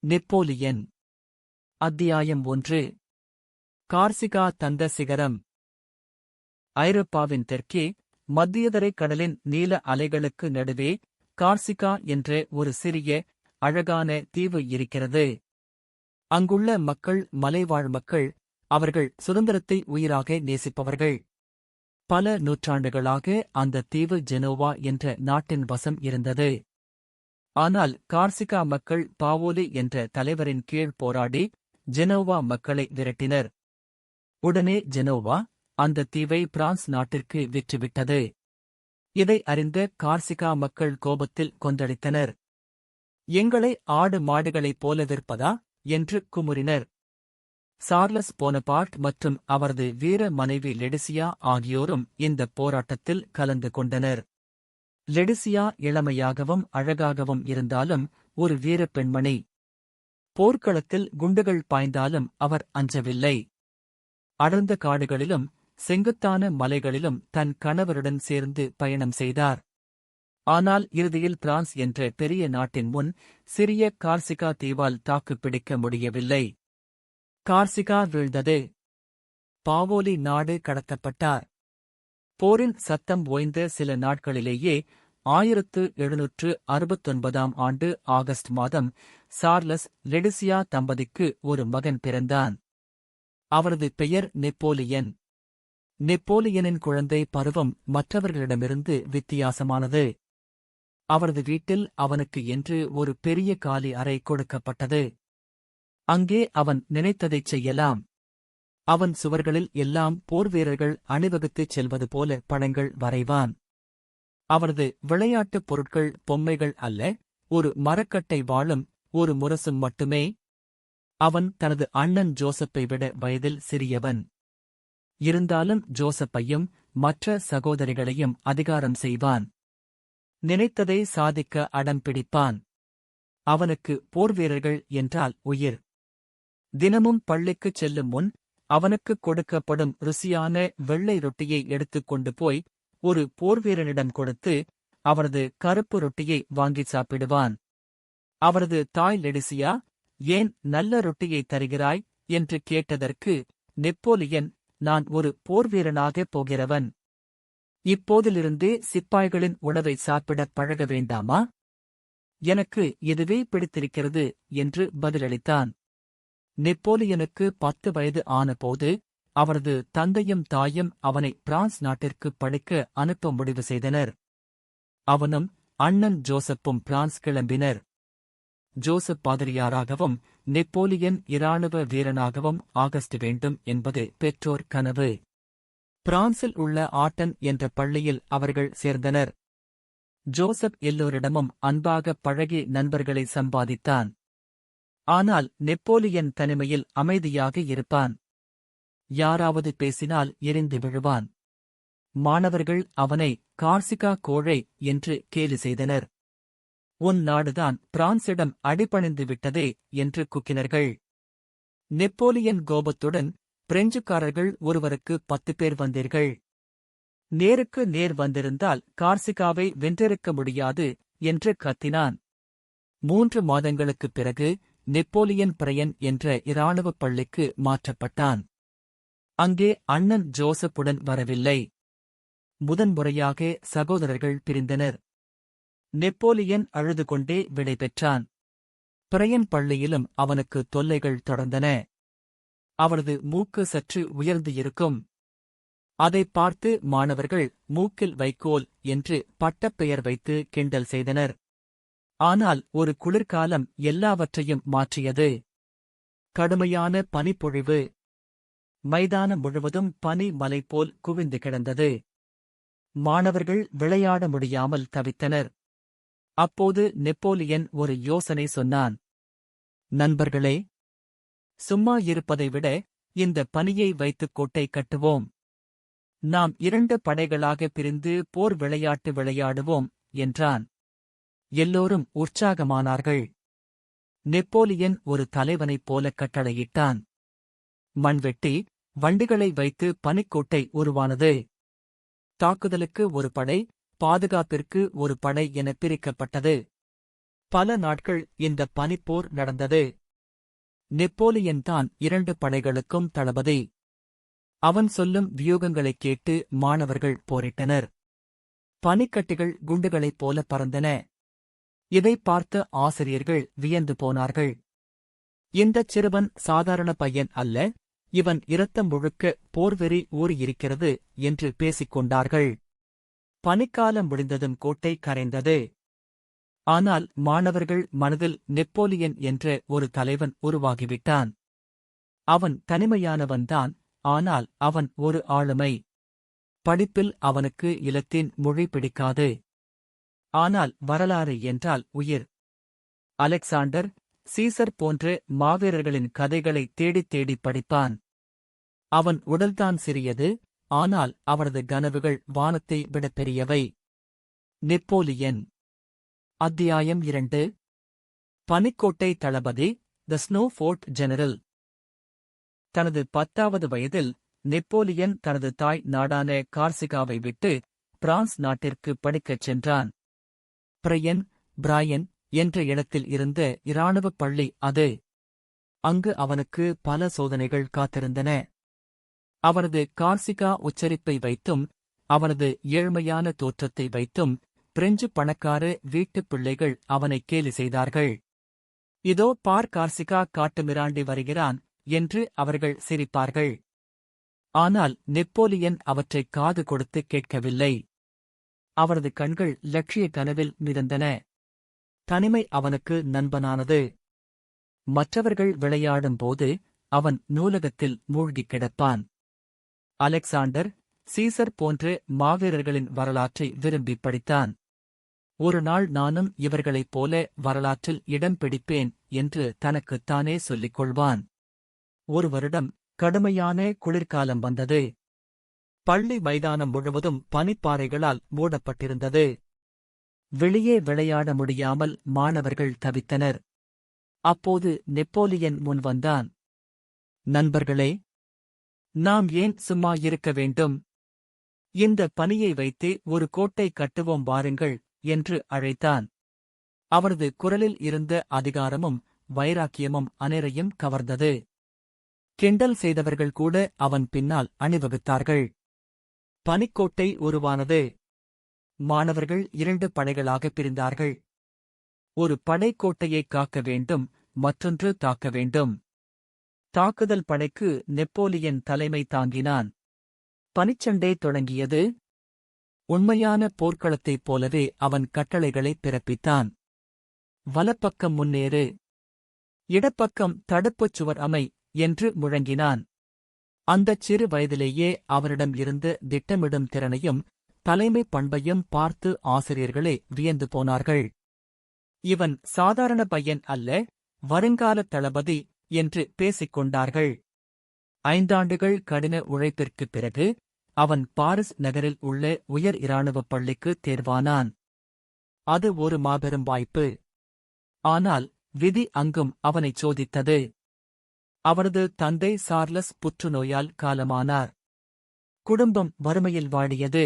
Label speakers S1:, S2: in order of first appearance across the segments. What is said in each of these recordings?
S1: Napoleon. அத்தியாயம் 1. கார்சிகா தந்த சிகரம். ஐரோப்பாவின் தெற்கே, மத்தியதரைக் கடலின் நீல அலைகளுக்கு நடுவே, கார்சிகா என்ற ஒரு சிறிய, அழகான தீவு இருக்கிறது. அங்குள்ள மக்கள் மலைவாழ் மக்கள், அவர்கள் சுதந்திரத்தை உயிராக நேசிப்பவர்கள். பல நூற்றாண்டுகளாக அந்த தீவு ஜெனோவா என்ற நாட்டின் வசம் இருந்தது. ஆனால் கார்சிகா மக்கள் பாவோலி என்ற தலைவரின் கீழ் போராடி ஜெனோவா மக்களை விரட்டினர். உடனே ஜெனோவா அந்த தீவை பிரான்ஸ் நாட்டிற்கு விற்றுவிட்டது. இதை அறிந்த கார்சிகா மக்கள் கோபத்தில் கொந்தளித்தனர். எங்களை ஆடு மாடுகளைப் போல விற்பதா என்று குமுறினர். சார்லஸ் போனபார்ட் மற்றும் அவரது வீர மனைவி லெடிசியா ஆகியோரும் இந்த போராட்டத்தில் கலந்து கொண்டனர். லெடிசியா இளமையாகவும் அழகாகவும் இருந்தாலும் ஒரு வீரப் பெண்மணி. போர்க்களத்தில் குண்டுகள் பாய்ந்தாலும் அவர் அஞ்சவில்லை. அடர்ந்த காடுகளிலும் செங்குத்தான மலைகளிலும் தன் கணவருடன் சேர்ந்து பயணம் செய்தார். ஆனால் இறுதியில் பிரான்ஸ் என்ற பெரிய நாட்டின் முன் சிறிய கார்சிகா தீவால் தாக்குப்பிடிக்க முடியவில்லை. கார்சிகா வீழ்ந்தது. பாவோலி நாடு கடத்தப்பட்டார். போரின் சத்தம் ஓய்ந்த சில நாட்களிலேயே 1769 ஆண்டு ஆகஸ்ட் மாதம் சார்லஸ் லெடிசியா தம்பதிக்கு ஒரு மகன் பிறந்தான். அவரது பெயர் நெப்போலியன். நெப்போலியனின் குழந்தை பருவம் மற்றவர்களிடமிருந்து வித்தியாசமானது. அவரது வீட்டில் அவனுக்கு என்று ஒரு பெரிய காலி அறை கொடுக்கப்பட்டது. அங்கே அவன் நினைத்ததைச் செய்யலாம். அவன் சுவர்களில் எல்லாம் போர்வீரர்கள் அணிவகுத்துச் செல்வது போல படங்கள் வரைவான். அவரது விளையாட்டுப் பொருட்கள் பொம்மைகள் அல்ல, ஒரு மரக்கட்டை வாளும் ஒரு முரசும் மட்டுமே. அவன் தனது அண்ணன் ஜோசப்பை விட வயதில் சிறியவன். இருந்தாலும் ஜோசப்பையும் மற்ற சகோதரிகளையும் அதிகாரம் செய்வான். நினைத்ததை சாதிக்க அடம்பிடிப்பான். அவனுக்கு போர்வீரர்கள் என்றால் உயிர். தினமும் பள்ளிக்குச் செல்லும் முன் அவனுக்குக் கொடுக்கப்படும் ருசியான வெள்ளை ரொட்டியை எடுத்துக் கொண்டு போய் ஒரு போர்வீரனிடம் கொடுத்து அவரது கருப்பு ரொட்டியை வாங்கி சாப்பிடுவான். அவரது தாய் லெடிசியா, ஏன் நல்ல ரொட்டியை தருகிறாய் என்று கேட்டதற்கு நெப்போலியன், நான் ஒரு போர்வீரனாகப் போகிறவன். இப்போதிலிருந்தே சிப்பாய்களின் உணவை சாப்பிடப் பழக வேண்டாமா? எனக்கு இதுவே பிடித்திருக்கிறது என்று பதிலளித்தான். நெப்போலியனுக்கு 10 வயது ஆனபோது அவரது தந்தையும் தாயும் அவனை பிரான்ஸ் நாட்டிற்கு படிக்க அனுப்ப முடிவு செய்தனர். அவனும் அண்ணன் ஜோசப்பும் பிரான்ஸ் கிளம்பினர். ஜோசப் பாதிரியாராகவும் நெப்போலியன் இராணுவ வீரனாகவும் ஆகஸ்ட் வேண்டும் என்பது பெற்றோர் கனவு. பிரான்சில் உள்ள ஆட்டன் என்ற பள்ளியில் அவர்கள் சேர்ந்தனர். ஜோசப் எல்லோரிடமும் அன்பாகப் பழகி நண்பர்களை சம்பாதித்தான். ஆனால் நெப்போலியன் தனிமையில் அமைதியாக இருப்பான். யாராவது பேசினால் எரிந்து விழுவான். மாணவர்கள் அவனை கார்சிகா கோழை என்று கேலி செய்தனர். உன் நாடுதான் பிரான்சிடம் அடிபணிந்து விட்டதே என்று குக்கினர்கள். நெப்போலியன் கோபத்துடன், பிரெஞ்சுக்காரர்கள் ஒருவருக்கு 10 பேர் வந்தீர்கள். நேருக்கு நேர் வந்திருந்தால் கார்சிகாவை வென்றிருக்க முடியாது என்று கத்தினான். 3 மாதங்களுக்குப் பிறகு நெப்போலியன் பிரையன் என்ற இராணுவப் பள்ளிக்கு மாற்றப்பட்டான். அங்கே அண்ணன் ஜோசப்புடன் வரவில்லை. முதன்முறையாக சகோதரர்கள் பிரிந்தனர். நெப்போலியன் அழுது கொண்டே விடை பெற்றான். பிரையன் பள்ளியிலும் அவனுக்கு தொல்லைகள் தொடர்ந்தன. அவரது மூக்கு சற்று உயர்ந்து இருக்கும். அதைப் பார்த்து மாணவர்கள் மூக்கில் வைக்கோல் என்று பட்டப்பெயர் வைத்து கிண்டல் செய்தனர். ஆனால் ஒரு குளிர்காலம் எல்லாவற்றையும் மாற்றியது. கடுமையான பனிப்பொழிவு. மைதானம் முழுவதும் பனி மலை போல் குவிந்து கிடந்தது. மாணவர்கள் விளையாட முடியாமல் தவித்தனர். அப்போது நெப்போலியன் ஒரு யோசனை சொன்னான். நண்பர்களே, சும்மா இருப்பதை விட இந்த பனியை வைத்துக் கோட்டை கட்டுவோம். நாம் 2 படைகளாக பிரிந்து போர் விளையாட்டு விளையாடுவோம் என்றான். எல்லோரும் உற்சாகமானார்கள். நெப்போலியன் ஒரு தலைவனைப் போல கட்டளையிட்டான். மண்வெட்டி, வண்டிகளை வைத்து பனிக்கோட்டை உருவானது. தாக்குதலுக்கு ஒரு படை, பாதுகாப்பிற்கு ஒரு படை என பிரிக்கப்பட்டது. பல நாட்கள் இந்த பனிப்போர் நடந்தது. நெப்போலியன் தான் 2 படைகளுக்கும் தளபதி. அவன் சொல்லும் வியூகங்களைக் கேட்டு மாணவர்கள் போரிட்டனர். பனிக்கட்டிகள் குண்டுகளைப் போல பறந்தன. இதைப் பார்த்த ஆசிரியர்கள் வியந்து போனார்கள். இந்தச் சிறுவன் சாதாரண பையன் அல்ல, இவன் இரத்தம் முழுக்க போர்வெறி ஊறியிருக்கிறது என்று பேசிக் கொண்டார்கள். பனிக்காலம் முடிந்ததும் கோட்டை கரைந்தது. ஆனால் மாணவர்கள் மனதில் நெப்போலியன் என்ற ஒரு தலைவன் உருவாகிவிட்டான். அவன் தனிமையானவன்தான், ஆனால் அவன் ஒரு ஆளுமை. படிப்பில் அவனுக்கு இலத்தீன் மொழி பிடிக்காது. ஆனால் வரலாறு என்றால் உயிர். அலெக்சாண்டர், சீசர் போன்ற மாவீரர்களின் கதைகளை தேடித் தேடிப் படிப்பான். அவன் உடல்தான் சிறியது, ஆனால் அவரது கனவுகள் வானத்தை விட பெரியவை. நெப்போலியன். அத்தியாயம் 2. பனிக்கோட்டை தளபதி, த ஸ்னோ ஃபோர்ட் ஜெனரல். தனது 10வது வயதில் நெப்போலியன் தனது தாய் நாடான கார்சிகாவை விட்டு பிரான்ஸ் நாட்டிற்கு படிக்கச் சென்றான். பிராயன் என்ற இடத்தில் இருந்த இராணுவப் பள்ளி அது. அங்கு அவனுக்கு பல சோதனைகள் காத்திருந்தன. அவனது கார்சிகா உச்சரிப்பை வைத்தும் அவனது ஏழ்மையான தோற்றத்தை வைத்தும் பிரெஞ்சு பணக்கார வீட்டுப் பிள்ளைகள் அவனை கேலி செய்தார்கள். இதோ பார், கார்சிகா காட்டுமிராண்டி வருகிறான் என்று அவர்கள் சிரிப்பார்கள். ஆனால் நெப்போலியன் அவற்றைக் காது கொடுத்து கேட்கவில்லை. அவரது கண்கள் லட்சிய கனவில் மிதந்தன. தனிமை அவனுக்கு நண்பனானது. மற்றவர்கள் விளையாடும்போது அவன் நூலகத்தில் மூழ்கிக் கிடப்பான். அலெக்சாண்டர், சீசர் போன்ற மாவீரர்களின் வரலாற்றை விரும்பிப் படித்தான். ஒரு நாள் நானும் இவர்களைப் போல வரலாற்றில் இடம் பிடிப்பேன் என்று தனக்குத்தானே சொல்லிக் கொள்வான். ஒரு வருடம் கடுமையான குளிர்காலம் வந்தது. பள்ளி மைதானம் முழுவதும் பனிப்பாறைகளால் மூடப்பட்டிருந்தது. வெளியே விளையாட முடியாமல் மாணவர்கள் தவித்தனர். அப்போது நெப்போலியன் முன்வந்தான். நண்பர்களே, நாம் ஏன் சும்மா இருக்க வேண்டும்? இந்த பனியை வைத்தே ஒரு கோட்டை கட்டுவோம் வாருங்கள் என்று அழைத்தான். அவரது குரலில் இருந்த அதிகாரமும் வைராக்கியமும் அனைவரையும் கவர்ந்தது. கிண்டல் செய்தவர்கள் கூட அவன் பின்னால் அணிவகுத்தார்கள். பனிக்கோட்டை உருவானது. மாணவர்கள் 2 படைகளாகப் பிரிந்தார்கள். ஒரு படை கோட்டையைக் காக்க வேண்டும், மற்றொன்று தாக்க வேண்டும். தாக்குதல் படைக்கு நெப்போலியன் தலைமை தாங்கினான். பனிச்சண்டை தொடங்கியது. உண்மையான போர்க்களத்தைப் போலவே அவன் கட்டளைகளைப் பிறப்பித்தான். வலப்பக்கம் முன்னேறு, இடப்பக்கம் தடுப்புச் சுவர் அமை என்று முழங்கினான். அந்தச் சிறு வயதிலேயே அவரிடம் இருந்த திட்டமிடும் திறனையும் தலைமைப் பண்பையும் பார்த்து ஆசிரியர்களே வியந்து போனார்கள். இவன் சாதாரண பையன் அல்ல, வருங்கால தளபதி என்று பேசிக் கொண்டார்கள். 5 ஆண்டுகள் கடின உழைப்பிற்குப் பிறகு அவன் பாரிஸ் நகரில் உள்ள உயர் இராணுவப் பள்ளிக்கு தேர்வானான். அது ஒரு மாபெரும் வாய்ப்பு. ஆனால் விதி அங்கும் அவனைச் சோதித்தது. அவரது தந்தை சார்லஸ் புற்றுநோயால் காலமானார். குடும்பம் வறுமையில் வாடியது.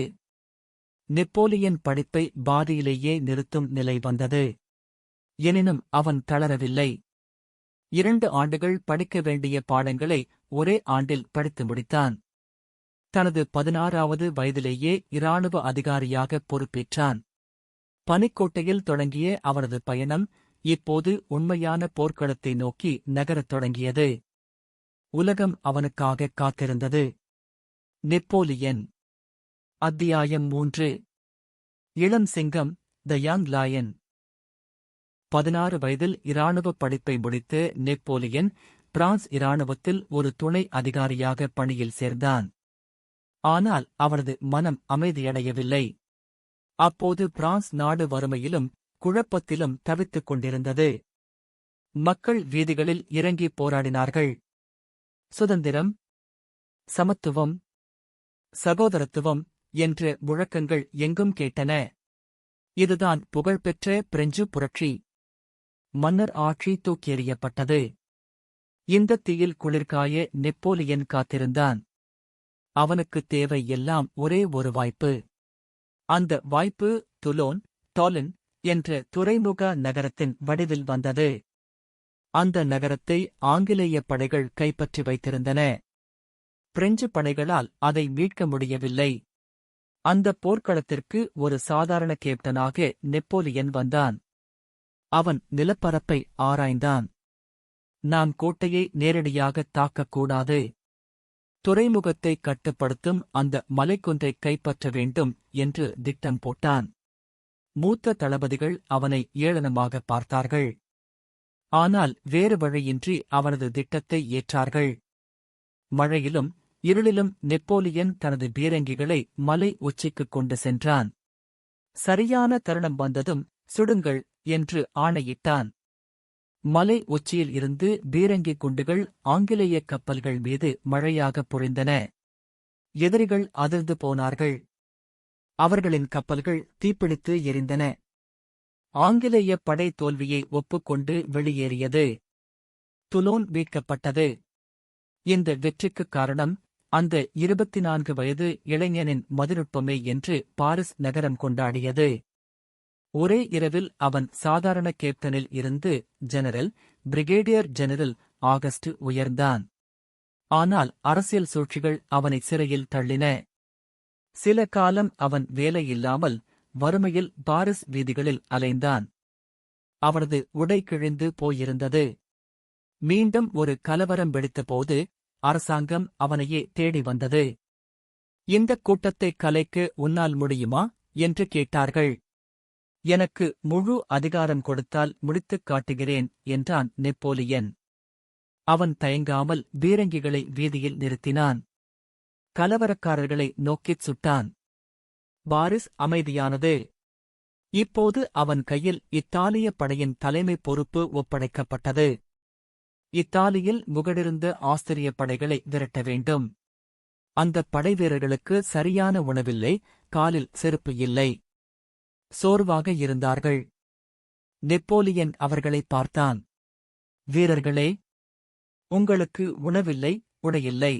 S1: நெப்போலியன் படிப்பை பாதியிலேயே நிறுத்தும் நிலை வந்தது. எனினும் அவன் தளரவில்லை. 2 ஆண்டுகள் படிக்க வேண்டிய பாடங்களை ஒரே ஆண்டில் படித்து முடித்தான். தனது 16வது வயதிலேயே இராணுவ அதிகாரியாக பொறுப்பேற்றான். பனிக்கோட்டையில் தொடங்கிய அவரது பயணம் இப்போது உண்மையான போர்க்களத்தை நோக்கி நகரத் தொடங்கியது. உலகம் அவனுக்காக காத்திருந்தது. நெப்போலியன். அத்தியாயம் 3. இளம் சிங்கம், த யங் லயன். 16 வயதில் இராணுவப் படிப்பை முடித்த நெப்போலியன் பிரான்ஸ் இராணுவத்தில் ஒரு துணை அதிகாரியாக பணியில் சேர்ந்தான். ஆனால் அவரது மனம் அமைதியடையவில்லை. அப்போது பிரான்ஸ் நாடு வறுமையிலும் குழப்பத்திலும் தவித்துக் கொண்டிருந்தது. மக்கள் வீதிகளில் இறங்கிப் போராடினார்கள். சுதந்திரம், சமத்துவம், சகோதரத்துவம் என்ற முழக்கங்கள் எங்கும் கேட்டன. இதுதான் புகழ்பெற்ற பிரெஞ்சு புரட்சி. மன்னர் ஆட்சி தூக்கியெறியப்பட்டது. இந்தத் தீயில் குளிர்காய நெப்போலியன் காத்திருந்தான். அவனுக்குத் தேவை எல்லாம் ஒரே ஒரு வாய்ப்பு. அந்த வாய்ப்பு துலோன், டோலன் என்ற துறைமுக நகரத்தின் வடிவில் வந்தது. அந்த நகரத்தை ஆங்கிலேய படைகள் கைப்பற்றி வைத்திருந்தன. பிரெஞ்சு படைகளால் அதை மீட்க முடியவில்லை. அந்த போர்க்களத்திற்கு ஒரு சாதாரண கேப்டனாக நெப்போலியன் வந்தான். அவன் நிலப்பரப்பை ஆராய்ந்தான். நாம் கோட்டையை நேரடியாக தாக்கக்கூடாது. துறைமுகத்தை கட்டுப்படுத்தும் அந்த மலைக்குன்றை கைப்பற்ற வேண்டும் என்று திட்டம் போட்டான். மூத்த தளபதிகள் அவனை ஏளனமாக பார்த்தார்கள். ஆனால் வேறு வழியின்றி அவனது திட்டத்தை ஏற்றார்கள். மழையிலும் இருளிலும் நெப்போலியன் தனது பீரங்கிகளை மலை உச்சிக்குக் கொண்டு சென்றான். சரியான தருணம் வந்ததும் சுடுங்கள் என்று ஆணையிட்டான். மலை உச்சியில் இருந்து பீரங்கி குண்டுகள் ஆங்கிலேய கப்பல்கள் மீது மழையாகப் பொழிந்தன. எதிரிகள் அதிர்ந்து போனார்கள். அவர்களின் கப்பல்கள் தீப்பிடித்து எரிந்தன. ஆங்கிலேய படை தோல்வியை ஒப்புக்கொண்டு வெளியேறியது. துலோன் மீட்கப்பட்டது. இந்த வெற்றிக்குக் காரணம் அந்த 24 வயது இளைஞனின் மதிநுட்பமே என்று பாரிஸ் நகரம் கொண்டாடியது. ஒரே இரவில் அவன் சாதாரண கேப்டனில் இருந்து ஜெனரல், பிரிகேடியர் ஜெனரல் ஆகஸ்ட் உயர்ந்தான். ஆனால் அரசியல் சூழ்ச்சிகள் அவனை சிறையில் தள்ளின. சில காலம் அவன் வேலையில்லாமல் வறுமையில் பாரிஸ் வீதிகளில் அலைந்தான். அவனது உடை கிழிந்து போயிருந்தது. மீண்டும் ஒரு கலவரம் வெடித்தபோது அரசாங்கம் அவனையே தேடி வந்தது. இந்தக் கூட்டத்தை கலைக்க உன்னால் முடியுமா என்று கேட்டார்கள். எனக்கு முழு அதிகாரம் கொடுத்தால் முடித்துக் காட்டுகிறேன் என்றான் நெப்போலியன். அவன் தயங்காமல் பீரங்கிகளை வீதியில் நிறுத்தினான். கலவரக்காரர்களை நோக்கிச் சுட்டான். பாரிஸ் அமைதியானது. இப்போது அவன் கையில் இத்தாலிய படையின் தலைமை பொறுப்பு ஒப்படைக்கப்பட்டது. இத்தாலியில் முகடிருந்த ஆஸ்திரிய படைகளை விரட்ட வேண்டும். அந்தப் படைவீரர்களுக்கு சரியான உணவில்லை, காலில் செருப்பு இல்லை. சோர்வாக இருந்தார்கள். நெப்போலியன் அவர்களை பார்த்தான். வீரர்களே, உங்களுக்கு உணவில்லை, உடையில்லை.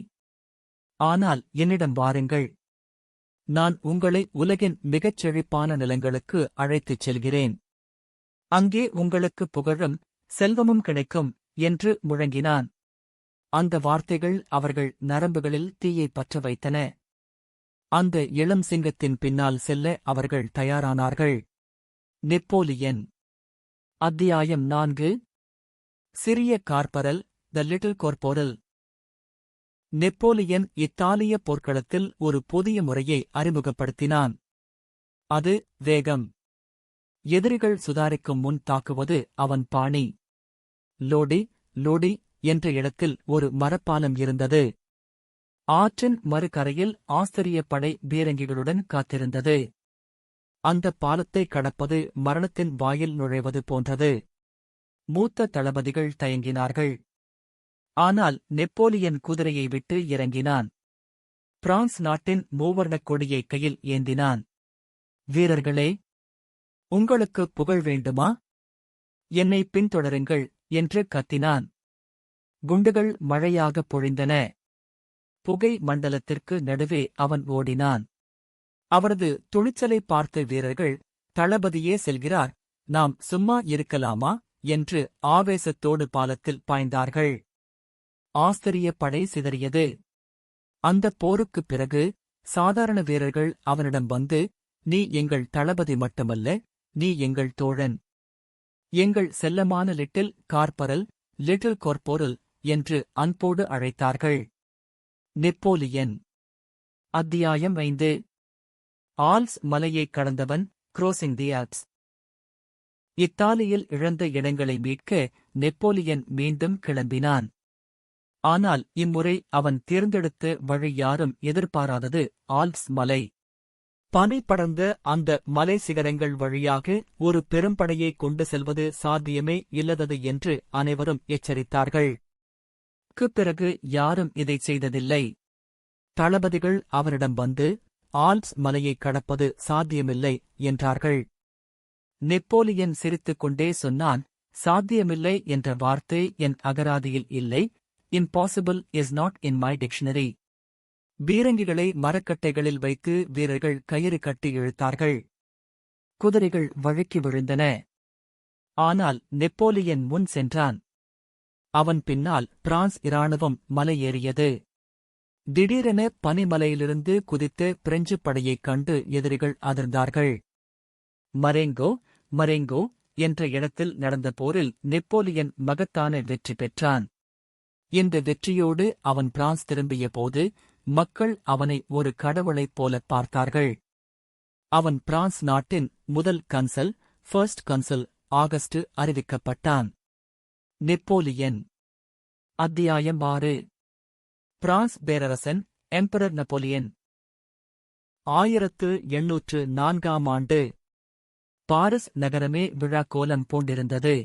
S1: ஆனால் என்னிடம் வாருங்கள். நான் உங்களை உலகின் மிகச் செழிப்பான நிலங்களுக்கு அழைத்துச் செல்கிறேன். அங்கே உங்களுக்கு புகழும் செல்வமும் கிடைக்கும் என்று முழங்கினான். அந்த வார்த்தைகள் அவர்கள் நரம்புகளில் தீயைப் பற்ற வைத்தன. அந்த இளம் சிங்கத்தின் பின்னால் செல்ல அவர்கள் தயாரானார்கள். நெப்போலியன். அத்தியாயம் 4. சிறிய corporal, the little corporal. Napoleon இத்தாலிய போர்க்களத்தில் ஒரு புதிய முறையை அறிமுகப்படுத்தினான். அது வேகம். எதிரிகள் சுதாரிக்கும் முன் தாக்குவது அவன் பாணி. லோடி, லோடி என்ற இடத்தில் ஒரு மரப்பாலம் இருந்தது. ஆற்றின் மறுகரையில் ஆஸ்திரிய படை பீரங்கிகளுடன் காத்திருந்தது. அந்தப் பாலத்தை கடப்பது மரணத்தின் வாயில் நுழைவது போன்றது. மூத்த தளபதிகள் தயங்கினார்கள். ஆனால் நெப்போலியன் குதிரையை விட்டு இறங்கினான். பிரான்ஸ் நாட்டின் மூவர்ணக் கொடியை கையில் ஏந்தினான். வீரர்களே, உங்களுக்கு புகழ் வேண்டுமா? என்னை பின்தொடருங்கள் என்று கத்தினான். குண்டுகள் மழையாகப் பொழிந்தன. புகை மண்டலத்திற்கு நடுவே அவன் ஓடினான். அவரது துணிச்சலை பார்த்த வீரர்கள், தளபதியே செல்கிறார், நாம் சும்மா இருக்கலாமா என்று ஆவேசத்தோடு பாலத்தில் பாய்ந்தார்கள். ஆஸ்திரிய படை சிதறியது. அந்தப் போருக்குப் பிறகு சாதாரண வீரர்கள் அவனிடம் வந்து, நீ எங்கள் தளபதி மட்டுமல்ல, நீ எங்கள் தோழன். எங்கள் செல்லமான லிட்டில் கார்பரல், லிட்டில் கார்போரல் என்று அன்போடு அழைத்தார்கள். நெப்போலியன். அத்தியாயம் 5. ஆல்ப்ஸ் மலையைக் கடந்தவன், கிராசிங் தி ஆல்ப்ஸ். இத்தாலியில் இழந்த இடங்களை மீட்க நெப்போலியன் மீண்டும் கிளம்பினான். ஆனால் இம்முறை அவன் தேர்ந்தெடுத்த வழி யாரும் எதிர்பாராதது ஆல்ப்ஸ் மலை. பனி படர்ந்த அந்த மலை சிகரங்கள் வழியாக ஒரு பெரும்படையை கொண்டு செல்வது சாத்தியமே இல்லதது என்று அனைவரும் எச்சரித்தார்கள். பிறகு யாரும் இதைச் செய்ததில்லை. தளபதிகள் அவரிடம் வந்து, ஆல்ப்ஸ் மலையைக் கடப்பது சாத்தியமில்லை என்றார்கள். நெப்போலியன் சிரித்துக் கொண்டே சொன்னான், சாத்தியமில்லை என்ற வார்த்தை என் அகராதியில் இல்லை. Impossible is not in my dictionary. பீரங்கிகளை மரக்கட்டைகளில் வைத்து வீரர்கள் கயிறு கட்டி இழுத்தார்கள். குதிரைகள் வழுக்கி விழுந்தன. ஆனால் நெப்போலியன் முன் சென்றான். அவன் பின்னால் பிரான்ஸ் இராணுவம் மலையேறியது. திடீரென பனிமலையிலிருந்து குதித்த பிரெஞ்சு படையைக் கண்டு எதிரிகள் அதிர்ந்தார்கள். மரெங்கோ மரெங்கோ என்ற இடத்தில் நடந்த போரில் நெப்போலியன் மகத்தான வெற்றி பெற்றான். இந்த வெற்றியோடு அவன் பிரான்ஸ் திரும்பிய போது மக்கள் அவனை ஒரு கடவுளைப் போலப் பார்த்தார்கள். அவன் பிரான்ஸ் நாட்டின் முதல் கன்சல், ஃபர்ஸ்ட் கன்சல் ஆகஸ்ட் அறிவிக்கப்பட்டான். நெப்போலியன். அத்தியாயம் 6. பிரான்ஸ் பேரரசன், எம்பரர் நெப்போலியன். 1804 ஆண்டு. பாரிஸ் நகரமே விழாக்கோலம் பூண்டிருந்தது.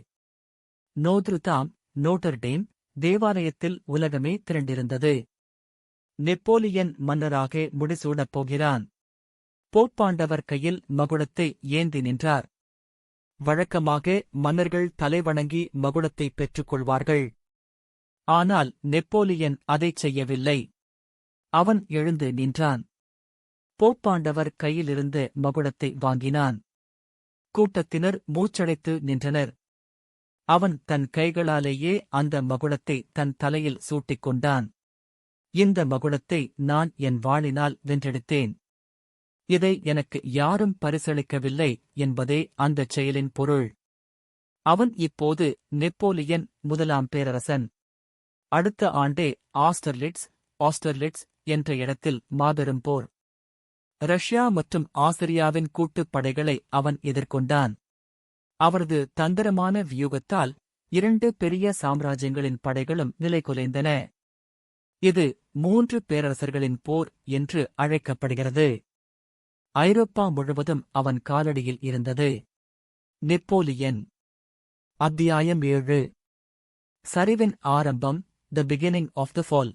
S1: நோட்டர்டேம் தேவாலயத்தில் உலகமே திரண்டிருந்தது. நெப்போலியன் மன்னராக முடிசூடப் போகிறான். போப்பாண்டவர் கையில் மகுடத்தை ஏந்தி நின்றார். வழக்கமாக மன்னர்கள் தலைவணங்கி மகுடத்தை பெற்றுக் கொள்வார்கள். ஆனால் நெப்போலியன் அதைச் செய்யவில்லை. அவன் எழுந்து நின்றான். போப்பாண்டவர் கையிலிருந்த மகுடத்தை வாங்கினான். கூட்டத்தினர் மூச்சடைத்து நின்றனர். அவன் தன் கைகளாலேயே அந்த மகுடத்தை தன் தலையில் சூட்டிக் கொண்டான். இந்த மகுடத்தை நான் என் வாளினால் வென்றெடுத்தேன். இதை எனக்கு யாரும் பரிசளிக்கவில்லை என்பதே அந்தச் செயலின் பொருள். அவன் இப்போது நெப்போலியன் முதலாம் பேரரசன். அடுத்த ஆண்டே ஆஸ்டர்லிட்ஸ் என்ற இடத்தில் மாபெரும் போர். ரஷ்யா மற்றும் ஆஸ்திரியாவின் கூட்டுப் படைகளை அவன் எதிர்கொண்டான். அவரது தந்திரமான வியூகத்தால் 2 பெரிய சாம்ராஜ்யங்களின் படைகளும் நிலைகுலைந்தன. இது 3 பேரரசர்களின் போர் என்று அழைக்கப்படுகிறது. ஐரோப்பா முழுவதும் அவன் காலடியில் இருந்தது. நெப்போலியன். அத்தியாயம் 7. சரிவின் ஆரம்பம், the beginning of the fall.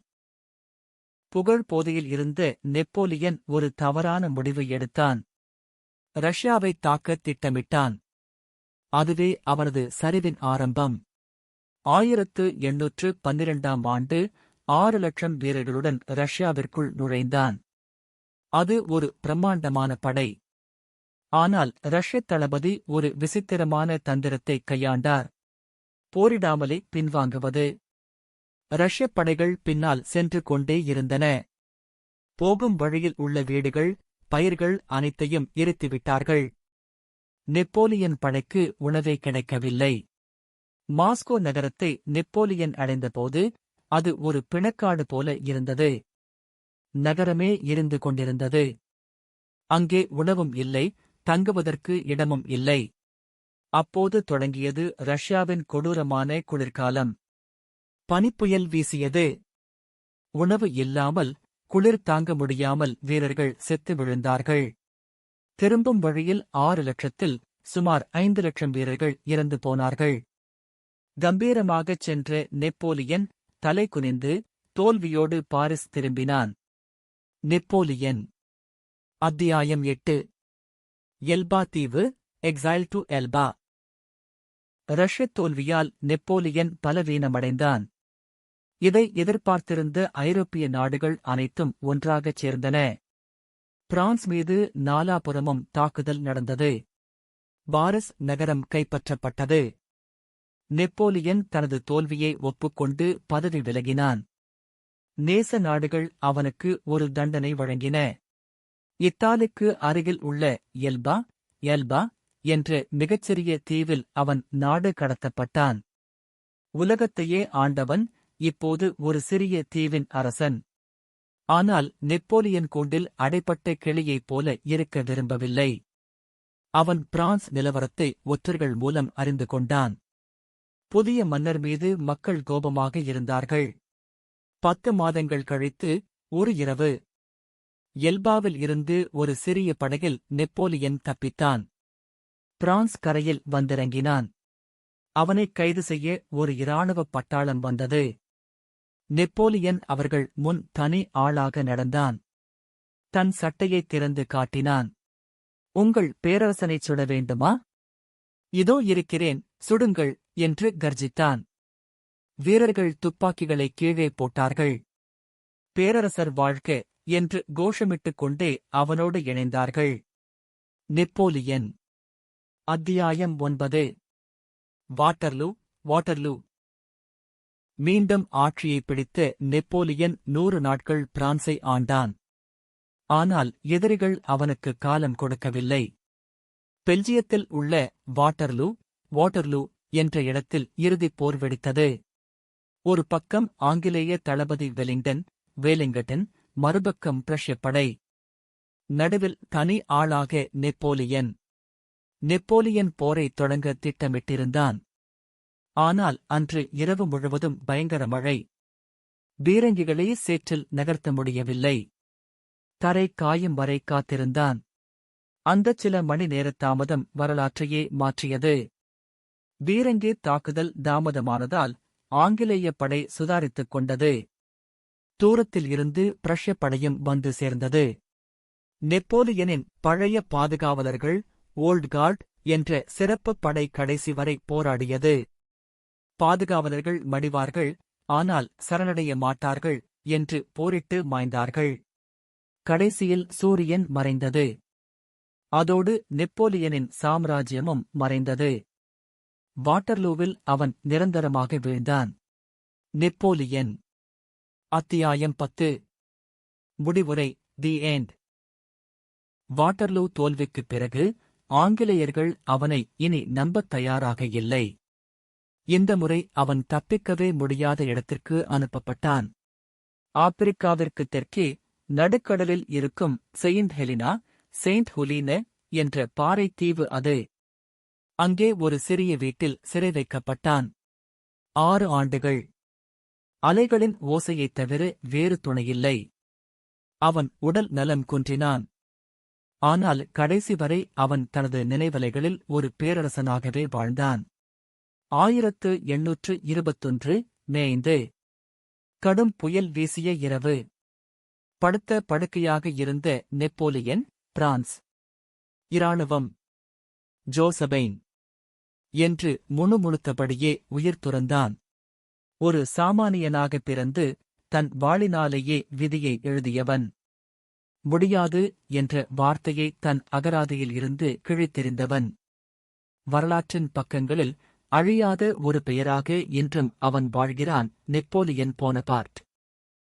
S1: புகழ் போதையில் இருந்த நெப்போலியன் ஒரு தவறான முடிவு எடுத்தான். ரஷ்யாவை தாக்கத் திட்டமிட்டான். அதுவே அவரது சரிவின் ஆரம்பம். 1812 ஆண்டு 6 லட்சம் வீரர்களுடன் ரஷ்யாவிற்குள் நுழைந்தான். அது ஒரு பிரம்மாண்டமான படை. ஆனால் ரஷ்யத் தளபதி ஒரு விசித்திரமான தந்திரத்தை கையாண்டார். போரிடாமலே பின்வாங்குவது. ரஷ்யப் படைகள் பின்னால் சென்று கொண்டே இருந்தன. போகும் வழியில் உள்ள வீடுகள், பயிர்கள் அனைத்தையும் எரித்துவிட்டார்கள். நெப்போலியன் படைக்கு உணவே கிடைக்கவில்லை. மாஸ்கோ நகரத்தை நெப்போலியன் அடைந்தபோது அது ஒரு பிணக்காடு போல இருந்தது. நகரமே எரிந்து கொண்டிருந்தது. அங்கே உணவும் இல்லை, தங்குவதற்கு இடமும் இல்லை. அப்போது தொடங்கியது ரஷ்யாவின் கொடூரமான குளிர்காலம். பனிப்புயல் வீசியது. உணவு இல்லாமல், குளிர் தாங்க முடியாமல் வீரர்கள் செத்து விழுந்தார்கள். திரும்பும் வழியில் 6 லட்சத்தில் சுமார் 5 லட்சம் வீரர்கள் இறந்து போனார்கள். கம்பீரமாகச் சென்ற நெப்போலியன் தலை குனிந்து தோல்வியோடு பாரிஸ் திரும்பினான். நெப்போலியன். அத்தியாயம் 8. எல்பா தீவு, எக்ஸைல் டு எல்பா. ரஷ்யத் தோல்வியால் நெப்போலியன் பலவீனமடைந்தான். இதை எதிர்பார்த்திருந்த ஐரோப்பிய நாடுகள் அனைத்தும் ஒன்றாகச் சேர்ந்தன. பிரான்ஸ் மீது நாலாபுறமும் தாக்குதல் நடந்தது. பாரிஸ் நகரம் கைப்பற்றப்பட்டது. நெப்போலியன் தனது தோல்வியை ஒப்புக்கொண்டு பதவி விலகினான். நேச நாடுகள் அவனுக்கு ஒரு தண்டனை வழங்கின. இத்தாலிக்கு அருகில் உள்ள எல்பா என்ற மிகச்சிறிய தீவில் அவன் நாடு கடத்தப்பட்டான். உலகத்தையே ஆண்டவன் இப்போது ஒரு சிறிய தீவின் அரசன். ஆனால் நெப்போலியன் கூண்டில் அடைப்பட்ட கிளியைப் போல இருக்க விரும்பவில்லை. அவன் பிரான்ஸ் நிலவரத்தை ஒற்றர்கள் மூலம் அறிந்து கொண்டான். புதிய மன்னர் மீது மக்கள் கோபமாக இருந்தார்கள். 10 மாதங்கள் கழித்து ஒரு இரவு எல்பாவில் இருந்து ஒரு சிறிய படகில் நெப்போலியன் தப்பித்தான். பிரான்ஸ் கரையில் வந்திறங்கினான். அவனைக் கைது செய்ய ஒரு இராணுவப் பட்டாளம் வந்தது. நெப்போலியன் அவர்கள் முன் தனி ஆளாக நடந்தான். தன் சட்டையைத் திறந்து காட்டினான். உங்கள் பேரரசனைச் சுட வேண்டுமா? இதோ இருக்கிறேன், சுடுங்கள் என்று கர்ஜித்தான். வீரர்கள் துப்பாக்கிகளை கீழே போட்டார்கள். பேரரசர் வாழ்க என்று கோஷமிட்டுக் கொண்டே அவனோடு இணைந்தார்கள். நெப்போலியன். அத்தியாயம் 9. வாட்டர்லூ. வாட்டர்லூ. மீண்டும் ஆட்சியை பிடித்த நெப்போலியன் 100 நாட்கள் பிரான்சை ஆண்டான். ஆனால் எதிரிகள் அவனுக்கு காலம் கொடுக்கவில்லை. பெல்ஜியத்தில் உள்ள வாட்டர்லூ என்ற இடத்தில் இறுதிப் போர் வெடித்தது. ஒரு பக்கம் ஆங்கிலேய தளபதி வேலிங்கடன், மறுபக்கம் பிரஷ்யப் படை. நடுவில் தனி ஆளாக நெப்போலியன் போரைத் தொடங்க திட்டமிட்டிருந்தான். ஆனால் அன்று இரவு முழுவதும் பயங்கர மழை. பீரங்கிகளை சேற்றில் நகர்த்த முடியவில்லை. தரை காயும் வரை காத்திருந்தான். அந்தச் சில மணி நேரத் தாமதம் வரலாற்றையே மாற்றியது. பீரங்கி தாக்குதல் தாமதமானதால் ஆங்கிலேய படை சுதாரித்துக் கொண்டது. தூரத்தில் இருந்து பிரஷ்யப் படையும் வந்து சேர்ந்தது. நெப்போலியனின் பழைய பாதுகாவலர்கள் ஓல்ட் கார்ட் என்ற சிறப்புப் படை கடைசி வரை போராடியது. பாதுகாவலர்கள் மடிவார்கள், ஆனால் சரணடைய மாட்டார்கள் என்று போரிட்டு மாய்ந்தார்கள். கடைசியில் சூரியன் மறைந்தது. அதோடு நெப்போலியனின் சாம்ராஜ்யமும் மறைந்தது. வாட்டர்லூவில் அவன் நிரந்தரமாக வீழ்ந்தான். நெப்போலியன். அத்தியாயம் 10. முடிவுரை. The end. வாட்டர்லூ தோல்விக்குப் பிறகு ஆங்கிலேயர்கள் அவனை இனி நம்பத் தயாராக இல்லை. இந்த முறை அவன் தப்பிக்கவே முடியாத இடத்திற்கு அனுப்பப்பட்டான். ஆப்பிரிக்காவிற்குத் தெற்கே நடுக்கடலில் இருக்கும் செயின்ட் ஹுலீன என்ற பாறைத் தீவு அது. அங்கே ஒரு சிறிய வீட்டில் சிறை வைக்கப்பட்டான். 6 ஆண்டுகள். அலைகளின் ஓசையைத் தவிர வேறு துணையில்லை. அவன் உடல் நலம் குன்றினான். ஆனால் கடைசி வரை அவன் தனது நினைவலைகளில் ஒரு பேரரசனாகவே வாழ்ந்தான். 1821 மே 5. கடும் புயல் வீசிய இரவு. படுத்த படுக்கையாக இருந்த நெப்போலியன், பிரான்ஸ் இராணுவம் ஜோசபைன் என்று முணுமுணுத்தபடியே உயிர் துறந்தான். ஒரு சாமானியனாகப் பிறந்து தன் வாளினாலேயே விதியை எழுதியவன். முடியாது என்ற வார்த்தையை தன் அகராதியில் இருந்து கிழித்தெறிந்தவன். வரலாற்றின் பக்கங்களில் அழியாத ஒரு பெயராக இன்றும் அவன் வாழ்கிறான். Napoleon Bonaparte.